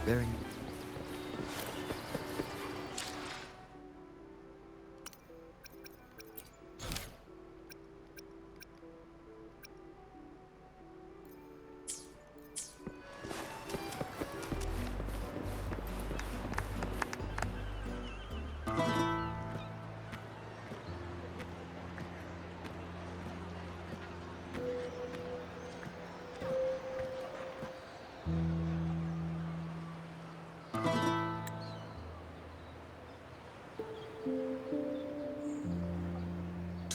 Very...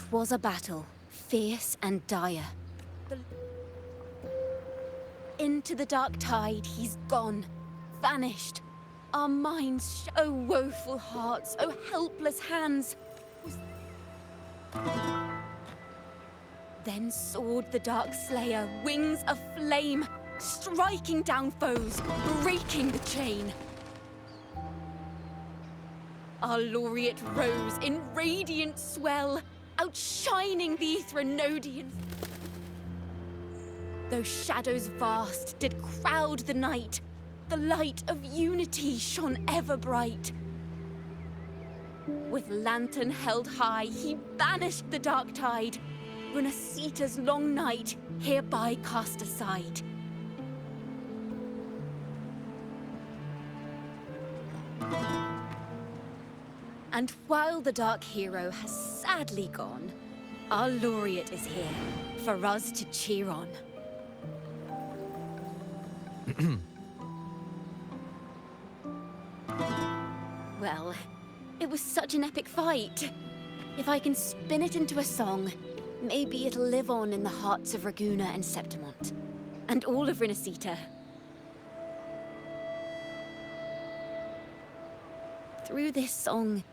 'Twas a battle, fierce and dire. Into the dark tide he's gone, vanished. Our minds, oh woeful hearts, oh helpless hands. Then soared the Dark Slayer, wings of flame, striking down foes, breaking the chain. Our laureate rose in radiant swell, outshining the Threnodians. Though shadows vast did crowd the night, the light of unity shone ever bright. With lantern held high, he banished the dark tide, Renasita's long night hereby cast aside. And while the dark hero has sadly gone, our laureate is here for us to cheer on. Well, it was such an epic fight. If I can spin it into a song, maybe it'll live on in the hearts of Raguna and Septimont, and all of Renasita. Through this song,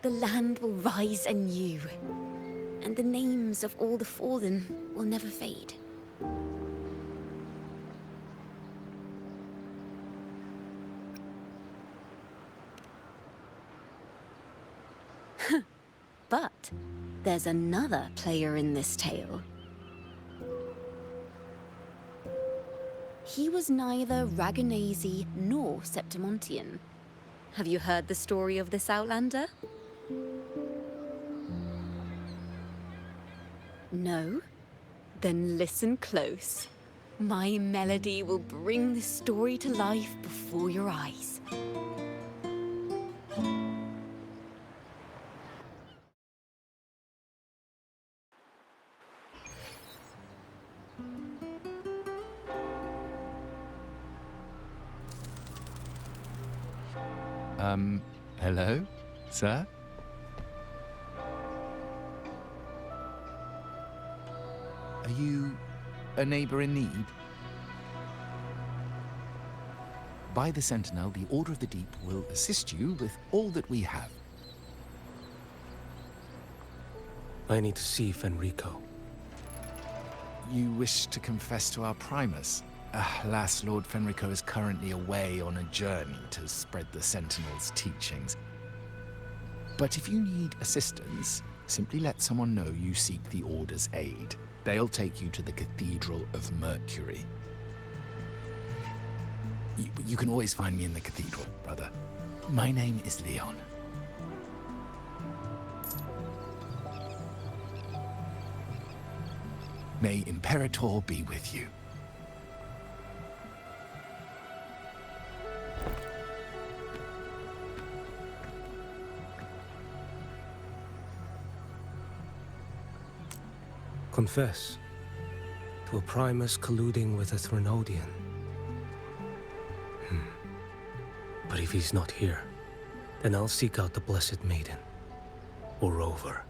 the land will rise anew, and the names of all the fallen will never fade. But there's another player in this tale. He was neither Raganese nor Septimontian. Have you heard the story of this outlander? No? Then listen close. My melody will bring this story to life before your eyes. Hello, sir? Are you a neighbor in need? By the Sentinel, the Order of the Deep will assist you with all that we have. I need to see Fenrico. You wish to confess to our Primus? Alas, Lord Fenrico is currently away on a journey to spread the Sentinel's teachings. But if you need assistance, simply let someone know you seek the Order's aid. They'll take you to the Cathedral of Mercury. You can always find me in the Cathedral, brother. My name is Leon. May Imperator be with you. Confess to a Primus colluding with a Threnodian. But if he's not here, then I'll seek out the Blessed Maiden, or Rover.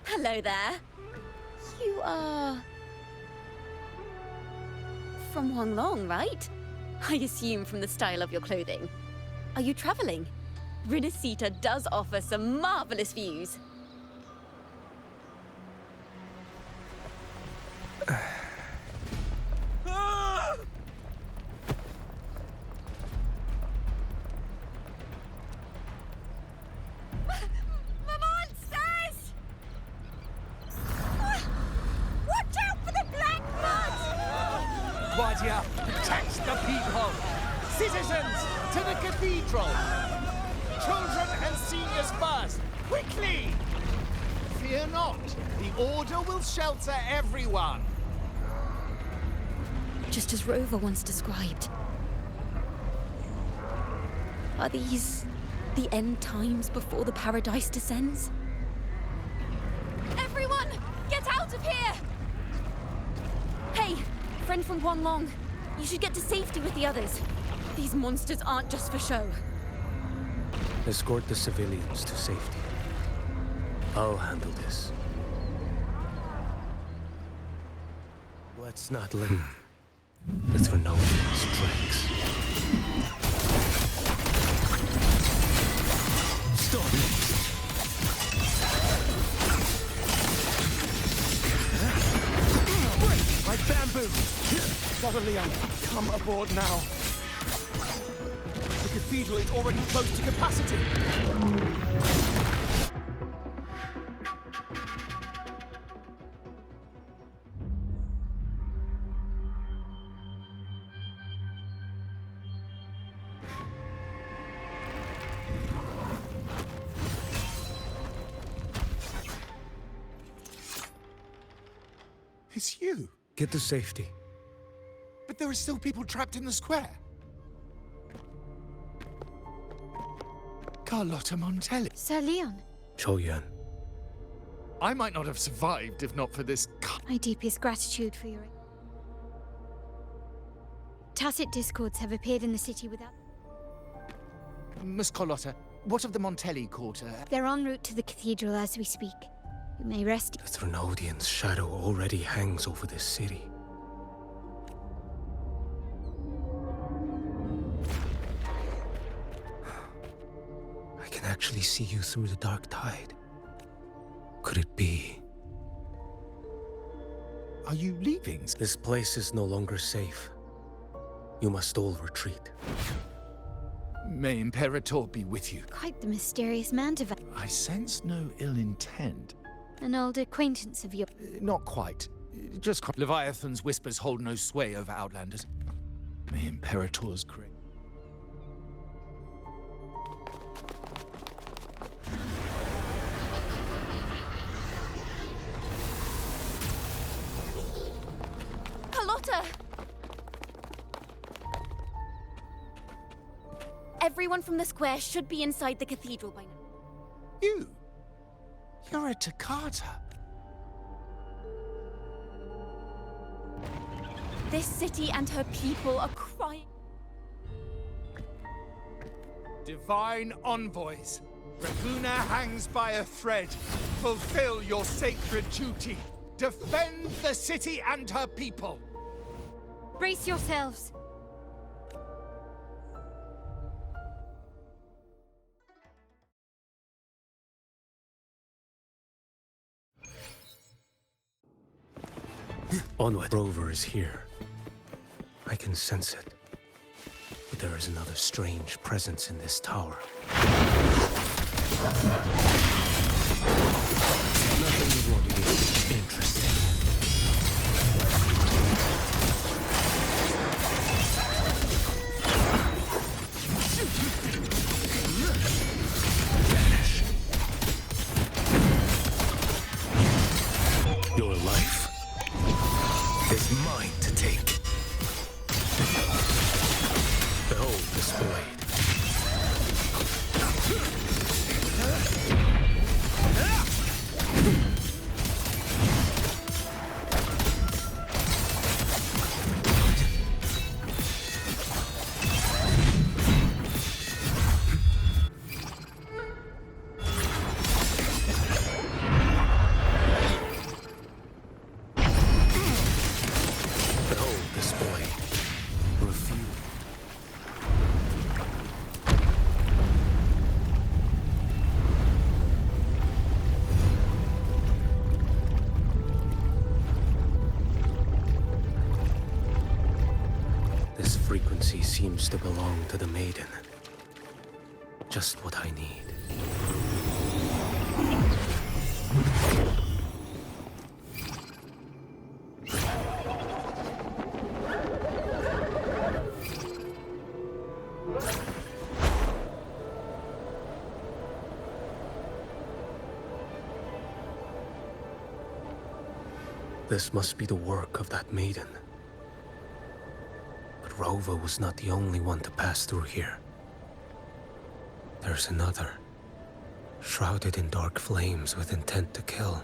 Hello there. You are... from Huanglong, right? I assume from the style of your clothing. Are you traveling? Renasita does offer some marvelous views. Guardia, protect the people! Citizens, to the cathedral! Children and seniors first! Quickly! Fear not, the Order will shelter everyone! Just as Rover once described. Are these the end times before the paradise descends? Everyone, get out of here! Hey, friend from Guanlong, you should get to safety with the others. These monsters aren't just for show. Escort the civilians to safety. I'll handle this. Let's not let the Thrinovians tracks. Stop it! Like bamboo! Brother Leon, come aboard now. The cathedral is already close to capacity. It's you. Get to safety. But there are still people trapped in the square. Carlotta Montelli. Sir Leon, Choyan. I might not have survived if not for this. my deepest gratitude for your... Tacit discords have appeared in the city without... Miss Carlotta, what of the Montelli quarter? They're en route to the cathedral as we speak. You may rest... The Thrinovians' shadow already hangs over this city. I can actually see you through the dark tide. Could it be? Are you leaving? This place is no longer safe. You must all retreat. May Imperator be with you. Quite the mysterious man to... I sense no ill intent. An old acquaintance of your... Not quite. Just Leviathan's whispers hold no sway over Outlanders. May Imperator's grace. Carlotta! Everyone from the square should be inside the cathedral by now. You? You're a Toccata. This city and her people are crying. Divine envoys, Raguna hangs by a thread. Fulfill your sacred duty. Defend the city and her people. Brace yourselves. Onward. Rover is here. I can sense it. But there is another strange presence in this tower. Nothing would want to be interesting. Vanish. Your life is mine to take. Behold this blade. Behold this blade. Refuse. This frequency seems to belong to the maiden. Just what I need. This must be the work of that maiden. But Rova was not the only one to pass through here. There's another, shrouded in dark flames with intent to kill.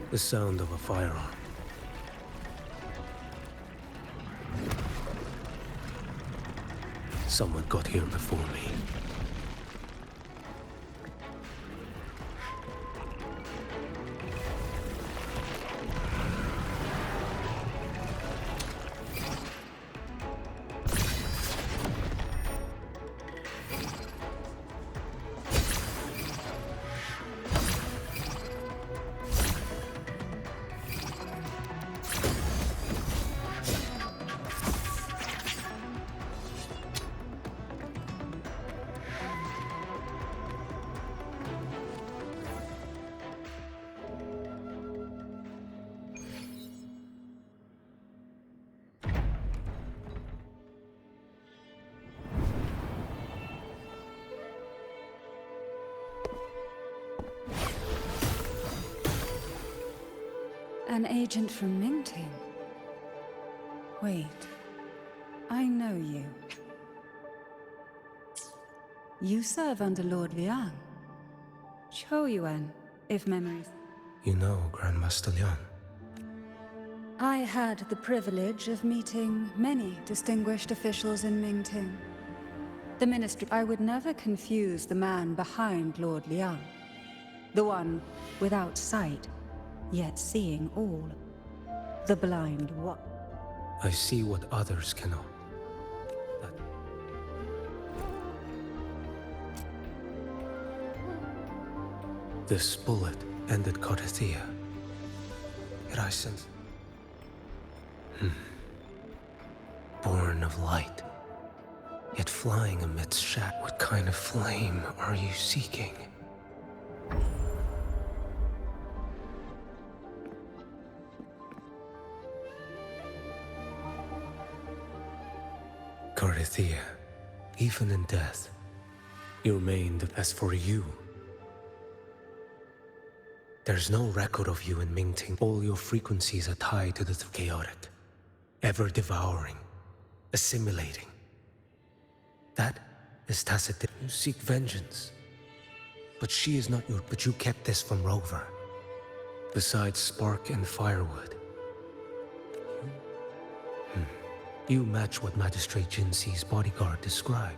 The sound of a firearm. Someone got here before me. An agent from Mingting? Wait, I know you. You serve under Lord Liang. Choyuan, if memories. You know Grandmaster Liang. I had the privilege of meeting many distinguished officials in Mingting. The ministry. I would never confuse the man behind Lord Liang. The one without sight, yet seeing all. The blind what? I see what others cannot. That... This bullet ended Carthia. Yet I sense... Born of light, yet flying amidst shadow. What kind of flame are you seeking? Carthia, even in death, you remained. As for you, there's no record of you in Mingting. All your frequencies are tied to the chaotic, ever devouring, assimilating. That is tacit. You seek vengeance, but she is not your. But you kept this from Rover. Besides spark and firewood, you match what Magistrate Jinxi's bodyguard described.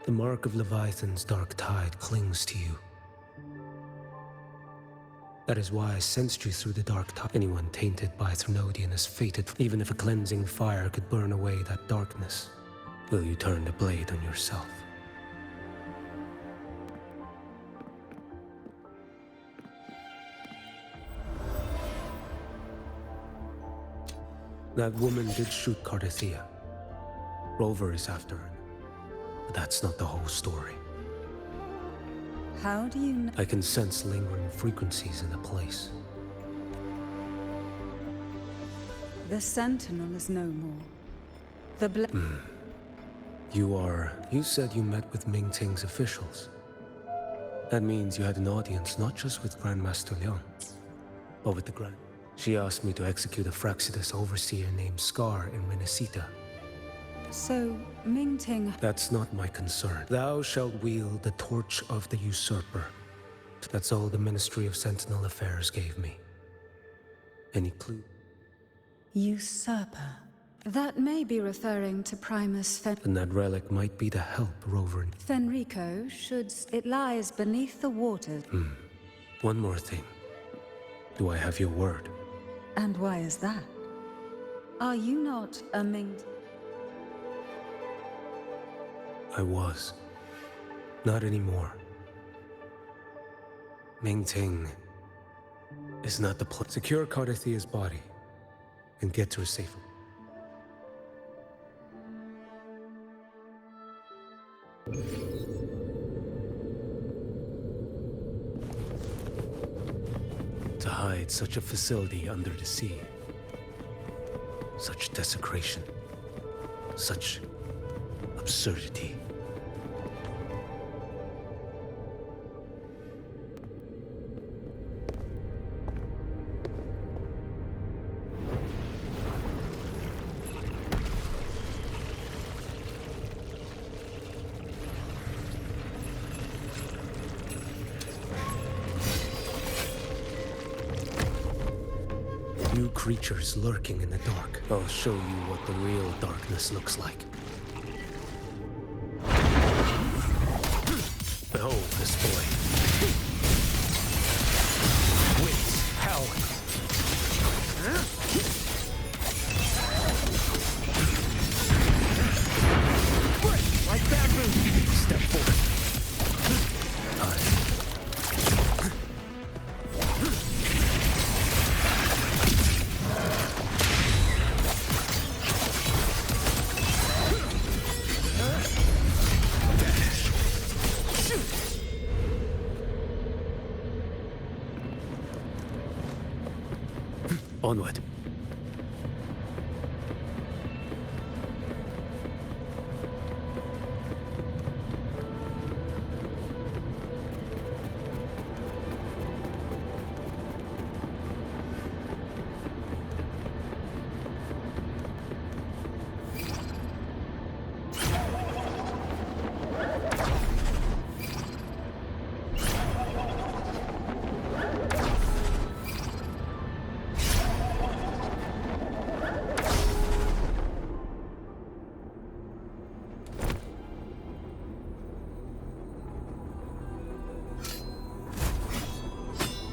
The mark of Leviathan's dark tide clings to you. That is why I sensed you through the dark tide. Anyone tainted by Thrunodian is fated. Even if a cleansing fire could burn away that darkness, will you turn the blade on yourself? That woman did shoot Carthia. Rover is after her. But that's not the whole story. How do you know? I can sense lingering frequencies in the place. The Sentinel is no more. The You said you met with Mingting's officials. That means you had an audience not just with Grandmaster Liang, but with the Grand... She asked me to execute a Fraxidus overseer named Scar in Renacita. So, Mingting... That's not my concern. Thou shalt wield the torch of the usurper. That's all the Ministry of Sentinel Affairs gave me. Any clue? Usurper. That may be referring to Primus And that relic might be to help Rover. Fenrico should... It lies beneath the waters. One more thing. Do I have your word? And why is that? Are you not a Ming... I was. Not anymore. Mingting is not the place. Secure Carthia's body and get to her safely. To hide such a facility under the sea. Such desecration. Such absurdity. New creatures lurking in the dark. I'll show you what the real darkness looks like. Behold this boy. Winds, hell. Like bamboo. Step forward. Onward.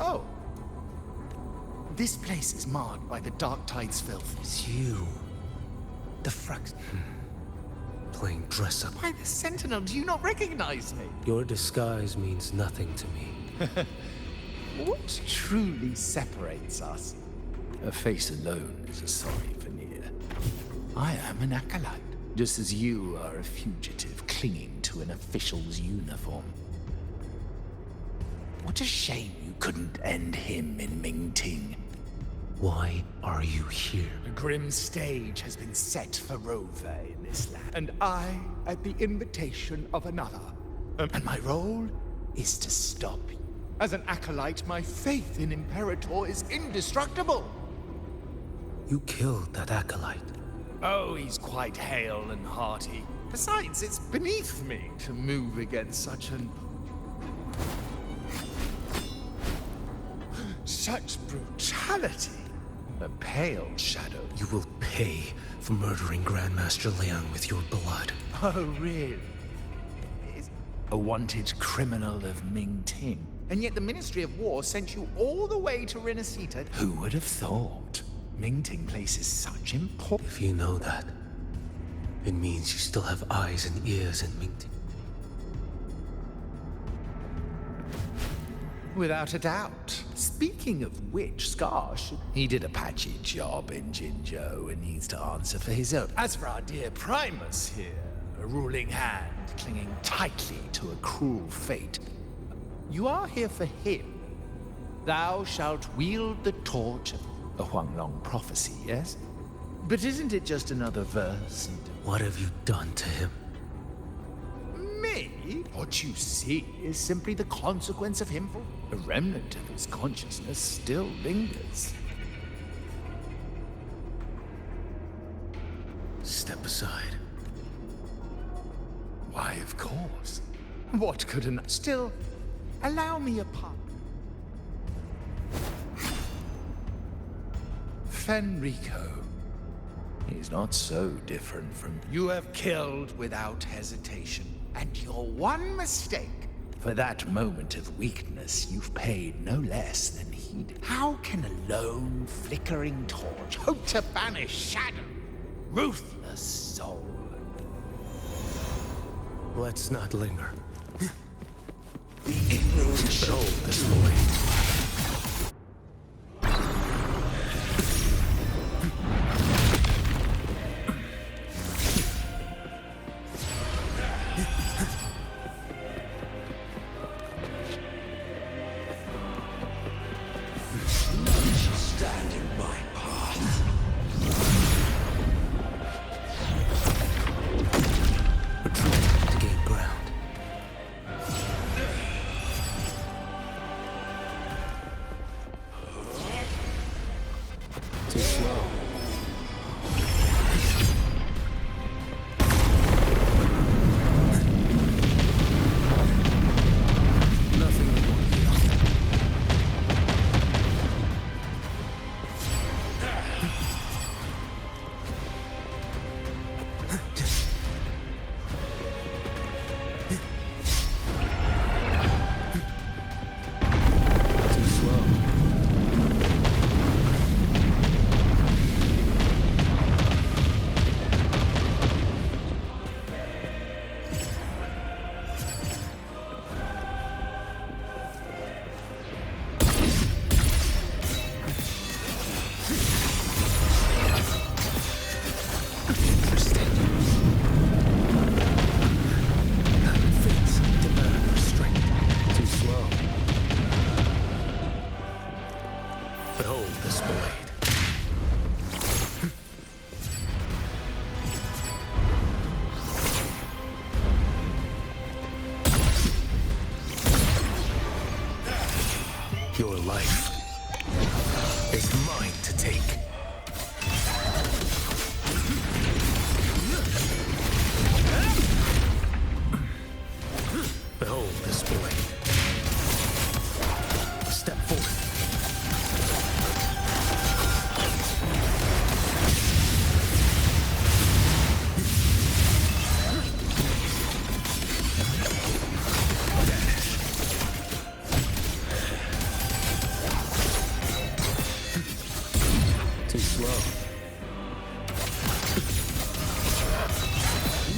Oh. This place is marred by the Dark Tide's filth. It's you. The playing dress up. Why, the Sentinel, do you not recognize me? Your disguise means nothing to me. What truly separates us? A face alone is a sorry veneer. I am an acolyte, just as you are a fugitive clinging to an official's uniform. What a shame you couldn't end him in Mingting. Why are you here? A grim stage has been set for Rover in this land, and I at the invitation of another. And my role is to stop you. As an acolyte, my faith in Imperator is indestructible. You killed that acolyte. Oh, he's quite hale and hearty. Besides, it's beneath me to move against such brutality. A pale shadow. You will pay for murdering Grandmaster Liang with your blood. Oh, really? A wanted criminal of Mingting. And yet the Ministry of War sent you all the way to Renacita. Who would have thought? Mingting places such importance. If you know that, it means you still have eyes and ears in Mingting. Without a doubt. Speaking of which, Scar he did a patchy job in Jinzhou and needs to answer for his own. As for our dear Primus here, a ruling hand clinging tightly to a cruel fate, you are here for him. Thou shalt wield the torch of a Huanglong prophecy, yes? But isn't it just another verse? What have you done to him? Me? What you see is simply the consequence of him. A remnant of his consciousness still lingers. Step aside. Why, of course. What could an... Still, allow me a part. Fenrico. He's not so different from... You have killed without hesitation. And your one mistake, for that moment of weakness, you've paid no less than heed. How can a lone, flickering torch hope to banish shadow? Ruthless soul. Let's not linger. Behold this boy. Retreat to gain ground. Too slow. Nothing more beyond. Too slow. Interesting. Fates demand restraint. Too slow. Behold this blade. Your life is mine to take. Behold this blade. Step forward. Too slow.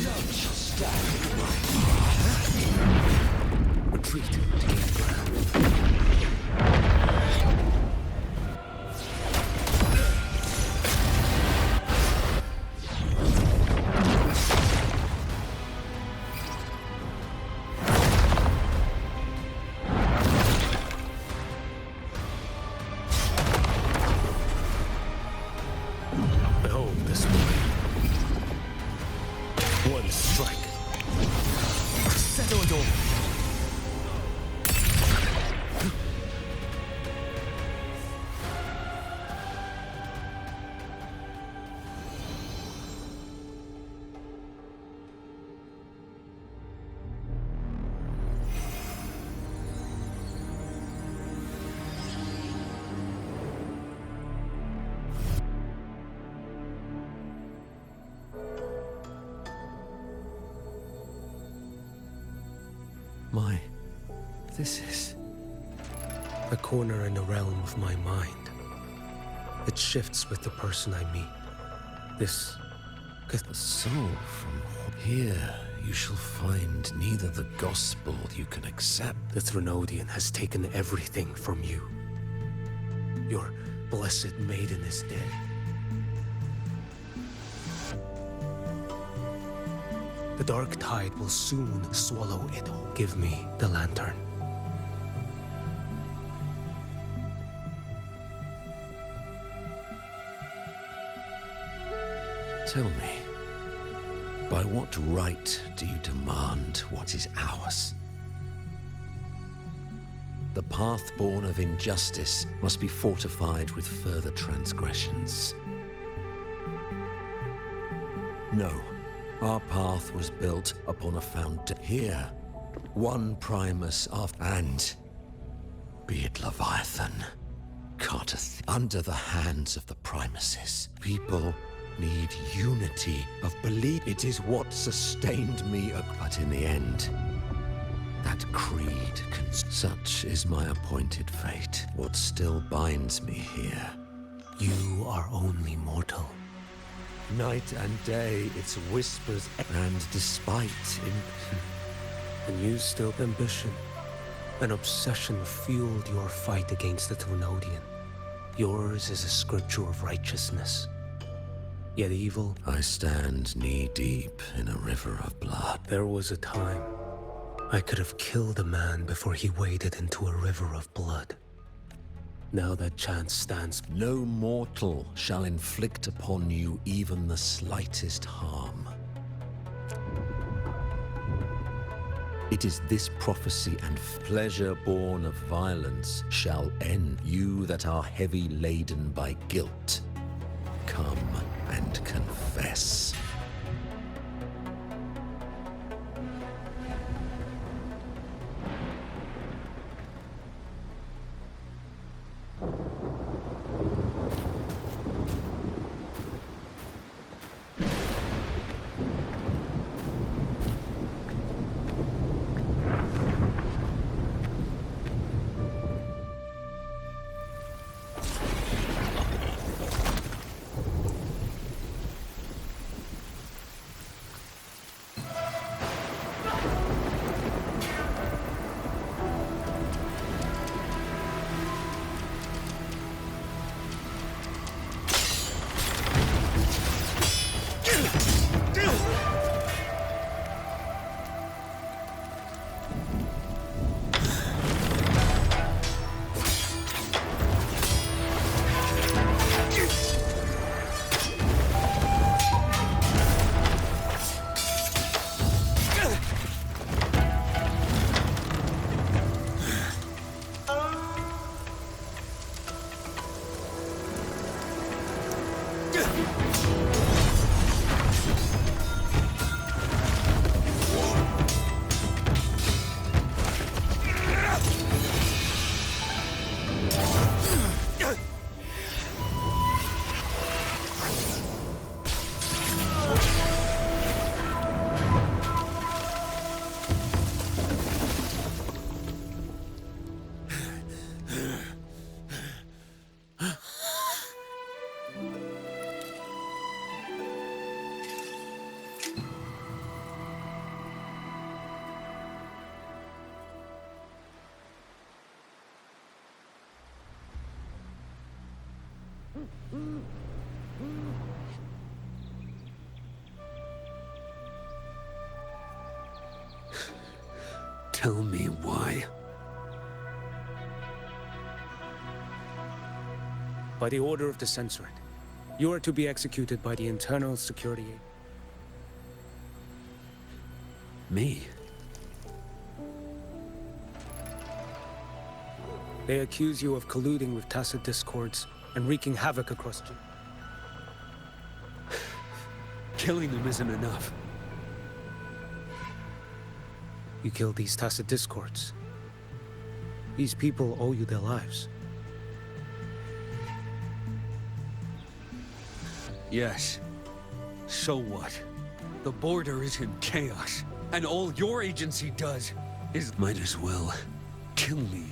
None shall stand in my path. Retreat to gain ground. Behold this blade. One strike. Settle it all. This is a corner in the realm of my mind. It shifts with the person I meet. This So from here you shall find neither the gospel you can accept. the Threnodian has taken everything from you. Your blessed maiden is dead. The dark tide will soon swallow it all. Give me the lantern. Tell me, by what right do you demand what is ours? The path born of injustice must be fortified with further transgressions. No, our path was built upon a foundation. Here, one Primus after, and be it Leviathan, carteth under the hands of the Primuses. People need unity of belief. It is what sustained me, but in the end, that creed can... Such is my appointed fate. What still binds me here? You are only mortal. Night and day, its whispers, and despite And you still ambition. An obsession fueled your fight against the Threnodian. Yours is a scripture of righteousness. Yet evil... I stand knee-deep in a river of blood. There was a time I could have killed a man before he waded into a river of blood. Now that chance stands. No mortal shall inflict upon you even the slightest harm. It is this prophecy and pleasure born of violence shall end. You that are heavy laden by guilt, come and confess. Tell me why. By the order of the Censorate, you are to be executed by the Internal Security. Me? They accuse you of colluding with tacit discords and wreaking havoc across you. Killing them isn't enough. You killed these tacit discords. These people owe you their lives. Yes. So what? The border is in chaos, and all your agency does is might as well kill me.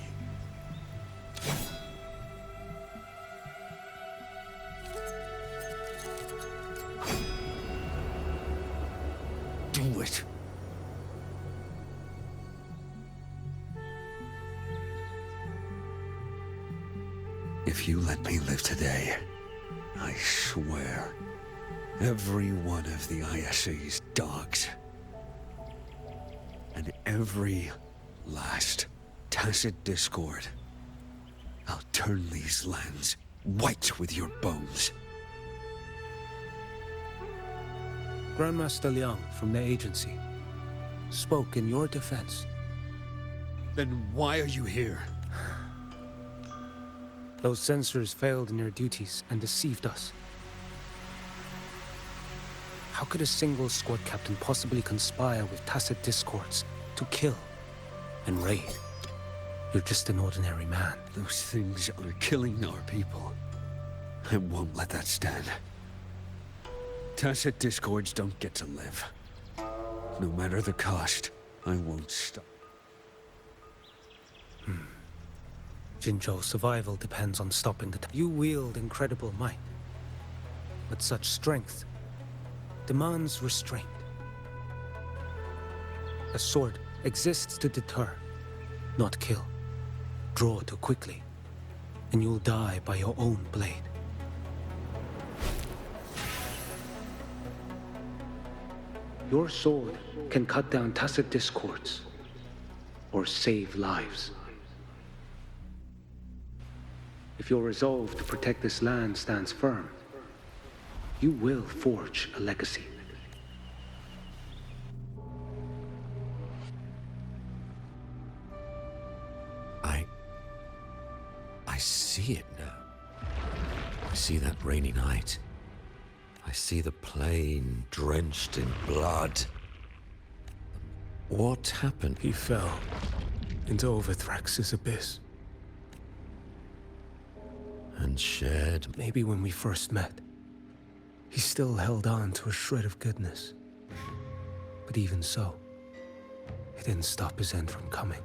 Do it. If you let me live today, I swear, every one of the ISA's dogs, and every last tacit discord, I'll turn these lands white with your bones. Grandmaster Liang from the agency spoke in your defense. Then why are you here? Those censors failed in their duties and deceived us. How could a single squad captain possibly conspire with tacit discords to kill and raid? You're just an ordinary man. Those things are killing our people. I won't let that stand. Tacit discords don't get to live. No matter the cost, I won't stop. Jinzhou's survival depends on stopping the... You wield incredible might, but such strength demands restraint. A sword exists to deter, not kill. Draw too quickly, and you'll die by your own blade. Your sword can cut down tacit discords, or save lives. If your resolve to protect this land stands firm, you will forge a legacy. see it now. I see that rainy night. I see the plain drenched in blood. What happened? He fell into Overthrax's abyss. And shared. Maybe when we first met, he still held on to a shred of goodness. But even so, it didn't stop his end from coming.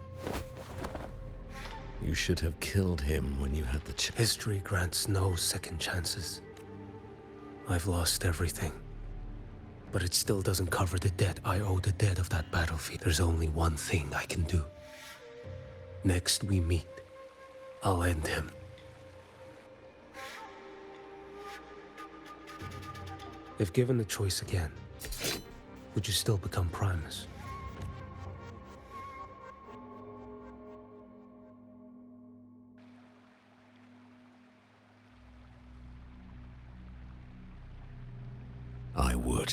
You should have killed him when you had the chance. History grants no second chances. I've lost everything. But it still doesn't cover the debt I owe the dead of that battlefield. There's only one thing I can do. Next we meet, I'll end him. If given the choice again, would you still become Primus? I would.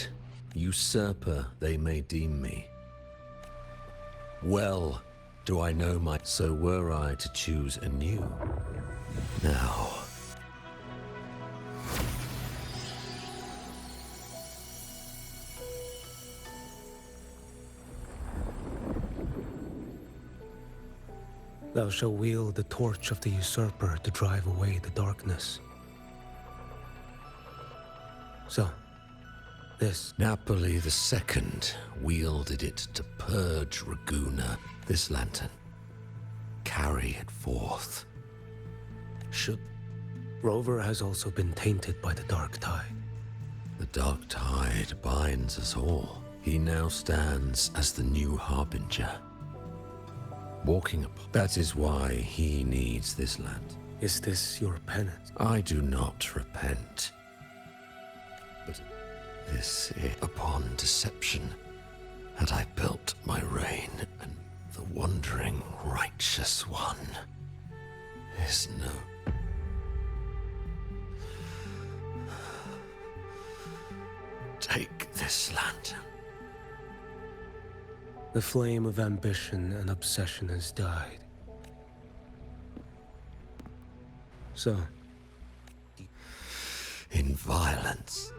Usurper, they may deem me. Well, do I know my... So were I to choose anew. Now... Thou shalt wield the torch of the usurper to drive away the darkness. So, this... Napoli II wielded it to purge Raguna. This lantern. Carry it forth. Should... Rover has also been tainted by the dark tide. The dark tide binds us all. He now stands as the new harbinger. Walking upon... That is why he needs this land. Is this your penance? I do not repent. But this is upon deception had I built my reign, and the wandering righteous one is no... Take this lantern. The flame of ambition and obsession has died. So, in violence,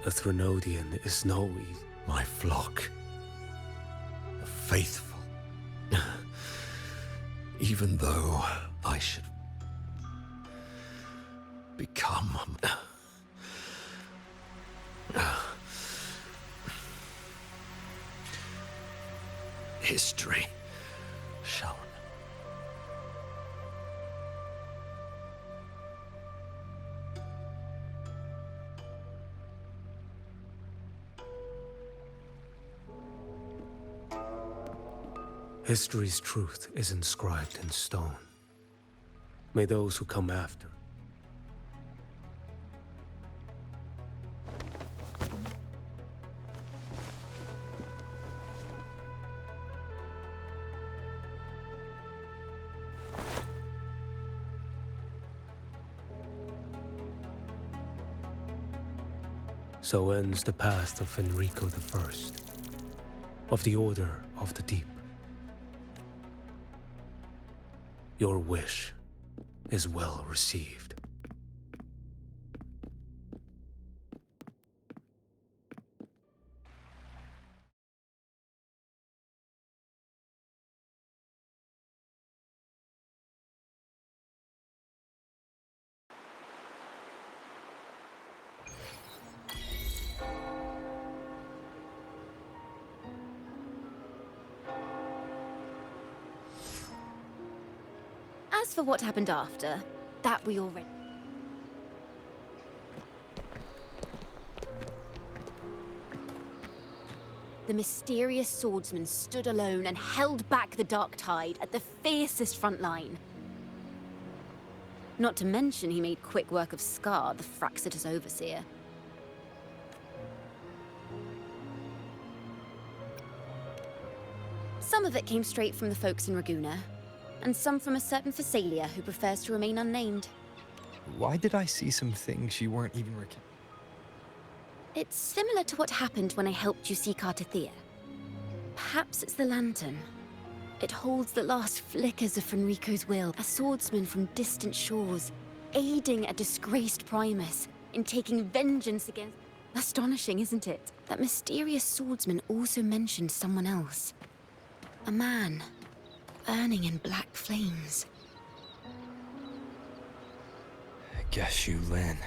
a Threnodian is no easy. My flock, the faithful. Even though I should become... History shall... History's truth is inscribed in stone. May those who come after... So ends the path of Enrico I, of the Order of the Deep. Your wish is well received. As for what happened after, that we already... The mysterious swordsman stood alone and held back the dark tide at the fiercest front line. Not to mention he made quick work of Scar, the Fraxitous overseer. Some of it came straight from the folks in Raguna, and some from a certain Phasalia who prefers to remain unnamed. Why did I see some things you weren't even It's similar to what happened when I helped you see Chapter-2. Perhaps it's the lantern. It holds the last flickers of Fenrico's will, a swordsman from distant shores, aiding a disgraced Primus in taking vengeance against... Astonishing, isn't it? That mysterious swordsman also mentioned someone else. A man, burning in black flames. Guess you, Lin.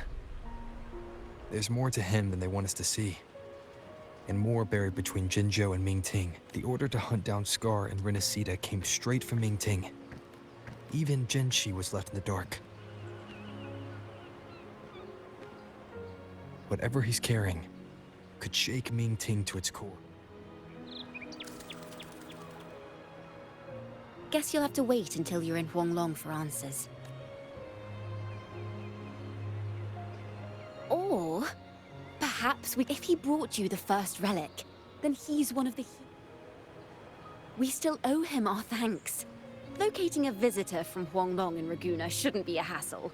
There's more to him than they want us to see. And more buried between Jinzhou and Mingting. The order to hunt down Scar and Renacida came straight from Mingting. Even Jinshi was left in the dark. Whatever he's carrying could shake Mingting to its core. Guess you'll have to wait until you're in Huanglong for answers. Or perhaps if he brought you the first relic, then he's one of the... We still owe him our thanks. Locating a visitor from Huanglong and Raguna shouldn't be a hassle.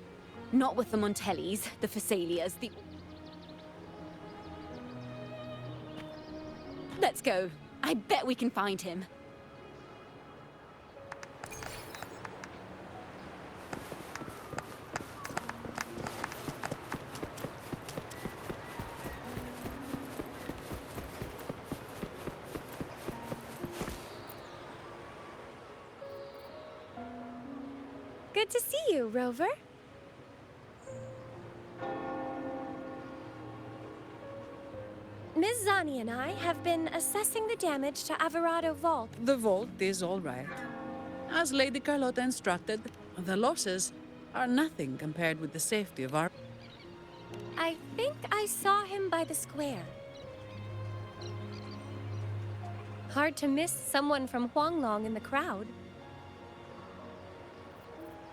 Not with the Montellis, the Phassalias, the... Let's go. I bet we can find him. Good to see you, Rover. Ms. Zani and I have been assessing the damage to Averado Vault. The vault is all right. As Lady Carlotta instructed, the losses are nothing compared with the safety of our... I think I saw him by the square. Hard to miss someone from Huanglong in the crowd.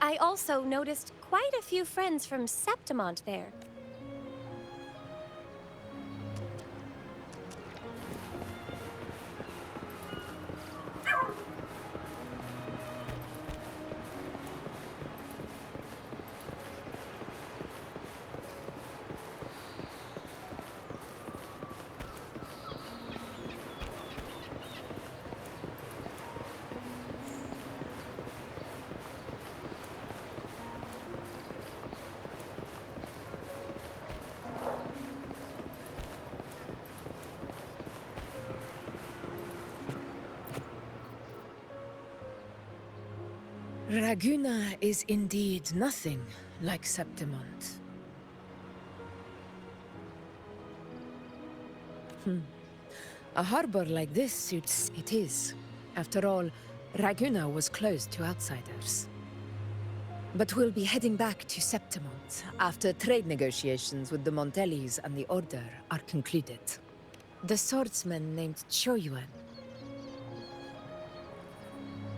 I also noticed quite a few friends from Septimont there. Raguna is indeed nothing like Septimont. A harbor like this suits it is. After all, Raguna was closed to outsiders. But we'll be heading back to Septimont after trade negotiations with the Montellis and the Order are concluded. The swordsman named Choyuan.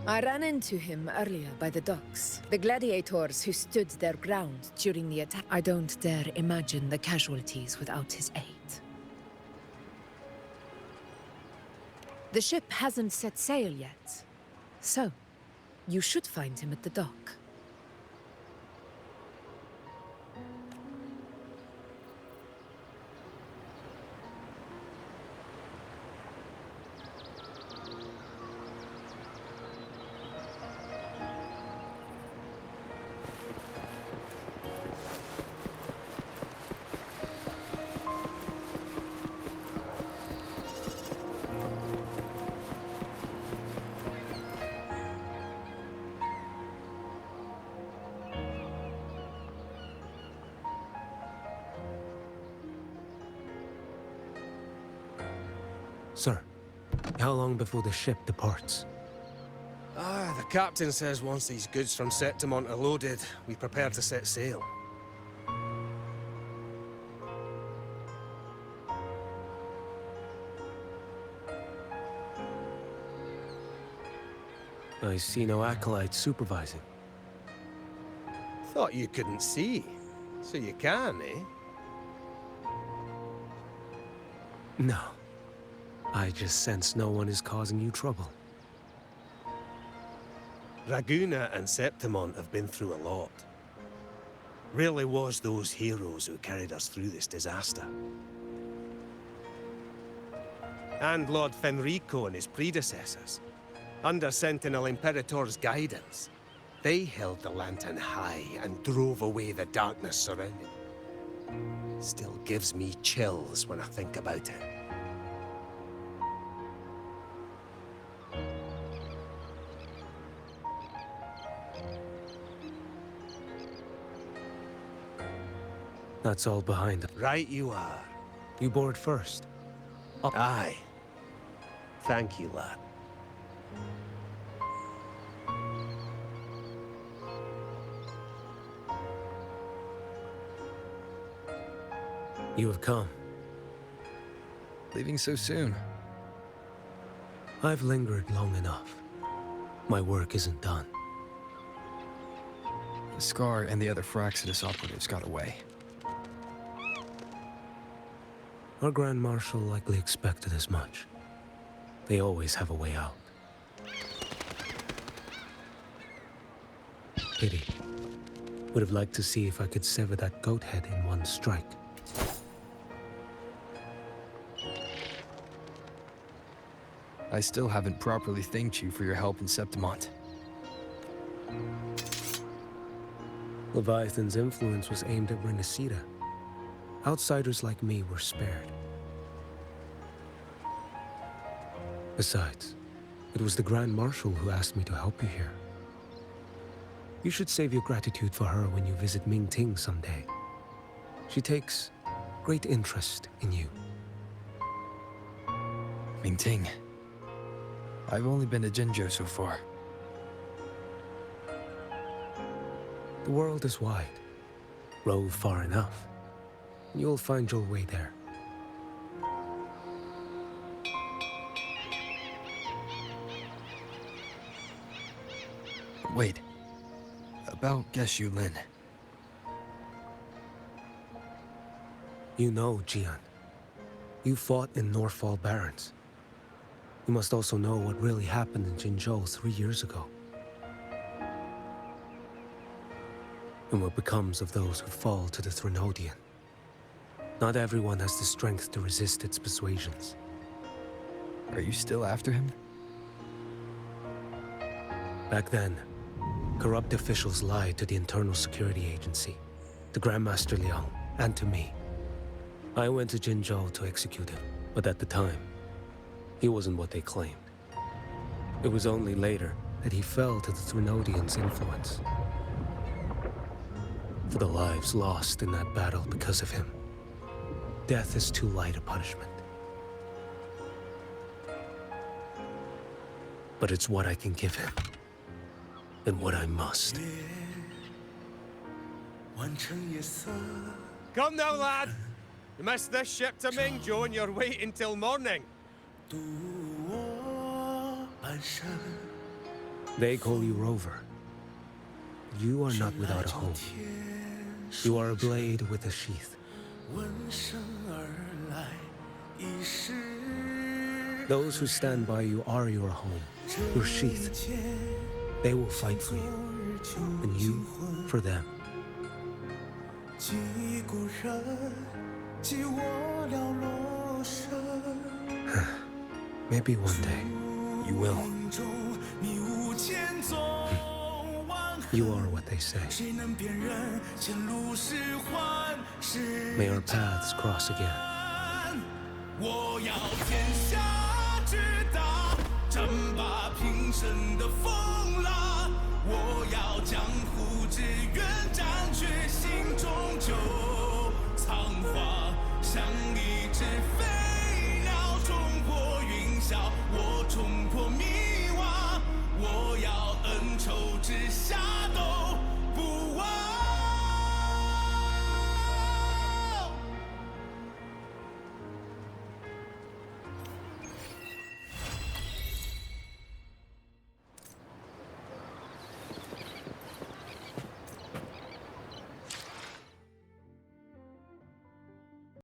I ran into him earlier by the docks. The gladiators who stood their ground during the attack. I don't dare imagine the casualties without his aid. The ship hasn't set sail yet. So, you should find him at the dock. Sir, how long before the ship departs? The captain says once these goods from Septimont are loaded, we prepare to set sail. I see no acolytes supervising. Thought you couldn't see. So you can, eh? No. I just sense no one is causing you trouble. Raguna and Septimont have been through a lot. Rarely was those heroes who carried us through this disaster. And Lord Fenrico and his predecessors. Under Sentinel Imperator's guidance, they held the lantern high and drove away the darkness surrounding. Still gives me chills when I think about it. That's all behind us. Right you are. You board first. Aye. Thank you, lad. You have come. Leaving so soon. I've lingered long enough. My work isn't done. Scar and the other Firaxidus operatives got away. Our Grand Marshal likely expected as much. They always have a way out. Pity. Would have liked to see if I could sever that goat head in one strike. I still haven't properly thanked you for your help in Septimont. Leviathan's influence was aimed at Renacida. Outsiders like me were spared. Besides, it was the Grand Marshal who asked me to help you here. You should save your gratitude for her when you visit Ming-Ting someday. She takes great interest in you. Ming-Ting. I've only been to Jinzhou so far. The world is wide. Row far enough, and you'll find your way there. Wait. About Geshu Lin. You know, Jian. You fought in Norfall Barrens. You must also know what really happened in Jinzhou 3 years ago. And what becomes of those who fall to the Threnodian. Not everyone has the strength to resist its persuasions. Are you still after him? Back then, corrupt officials lied to the Internal Security Agency, to Grandmaster Liang, and to me. I went to Jinzhou to execute him, but at the time, he wasn't what they claimed. It was only later that he fell to the Threnodians' influence. For the lives lost in that battle because of him, death is too light a punishment. But it's what I can give him, and what I must. Come now, lad! You missed this ship to Mingzhou and you're waiting till morning. They call you Rover. You are not without a home. You are a blade with a sheath. Those who stand by you are your home, your sheath. They will fight for you, and you for them. Maybe one day. You will. You are what they say. May our paths cross again. 我要天下之大，争霸平生的风浪。我要江湖之远，斩却心中旧仓皇，像一只。